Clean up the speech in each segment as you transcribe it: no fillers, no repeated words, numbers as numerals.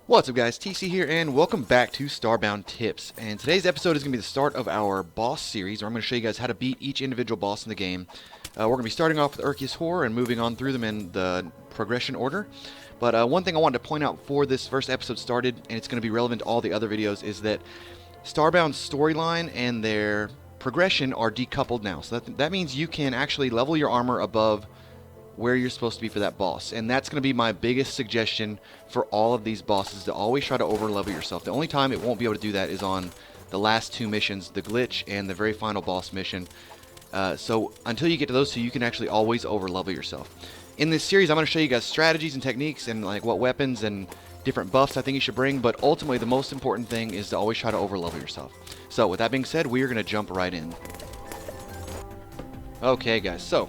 What's up guys, TC here and welcome back to Starbound Tips. And today's episode is going to be the start of our boss series where I'm going to show you guys how to beat each individual boss in the game. We're going to be starting off with Erchius Horror and moving on through them in the progression order. But one thing I wanted to point out before this first episode started, and it's going to be relevant to all the other videos, is that Starbound's storyline and their progression are decoupled now. So that means you can actually level your armor above where you're supposed to be for that boss, and that's going to be my biggest suggestion for all of these bosses, to always try to over level yourself. The only time it won't be able to do that is on the last two missions, the glitch and the very final boss mission. So until you get to those two, you can actually always over level yourself. In this series I'm going to show you guys strategies and techniques and like what weapons and different buffs I think you should bring, but ultimately the most important thing is to always try to over level yourself. So with that being said, we are going to jump right in. Okay guys, so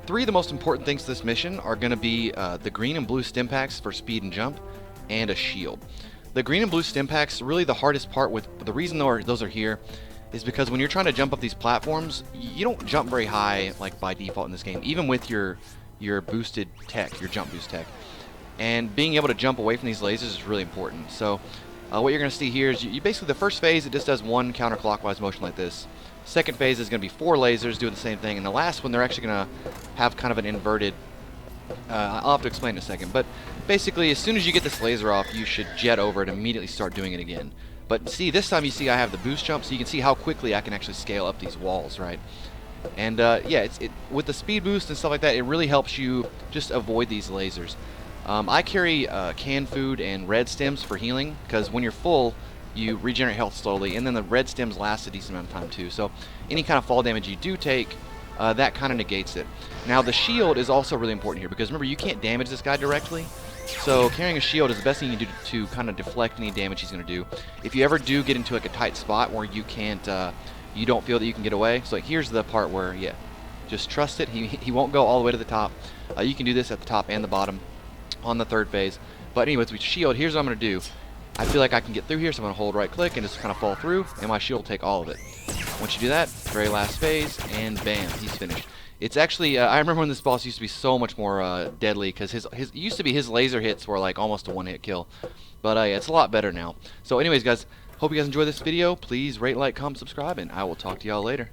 three of the most important things to this mission are going to be the green and blue stim packs for speed and jump, and a shield. The green and blue stim packs, really the hardest part with the reason those are here is because when you're trying to jump up these platforms, you don't jump very high like by default in this game, even with your boosted tech, your jump boost tech. And being able to jump away from these lasers is really important. So what you're going to see here is you basically, the first phase, it just does one counterclockwise motion like this. Second phase is going to be 4 lasers doing the same thing, and the last one they're actually going to have kind of an inverted, I'll have to explain in a second, but basically as soon as you get this laser off, you should jet over it and immediately start doing it again. But see, this time you see I have the boost jump, so you can see how quickly I can actually scale up these walls, right? And yeah, with the speed boost and stuff like that, it really helps you just avoid these lasers. I carry canned food and red stems for healing, because when you're full, you regenerate health slowly, and then the red stems last a decent amount of time too. So any kind of fall damage you do take, that kind of negates it. Now the shield is also really important here, because remember, you can't damage this guy directly. So carrying a shield is the best thing you can do to kind of deflect any damage he's going to do. If you ever do get into like a tight spot where you can't, you don't feel that you can get away. So like, here's the part where, yeah, just trust it. He won't go all the way to the top. You can do this at the top and the bottom on the third phase. But anyways, with shield, here's what I'm going to do. I feel like I can get through here, so I'm going to hold right click and just kind of fall through, and my shield will take all of it. Once you do that, very last phase, and bam, he's finished. It's actually, I remember when this boss used to be so much more deadly, because his used to be his laser hits were like almost a one-hit kill. But yeah, it's a lot better now. So anyways guys, hope you guys enjoyed this video. Please rate, like, comment, subscribe, and I will talk to y'all later.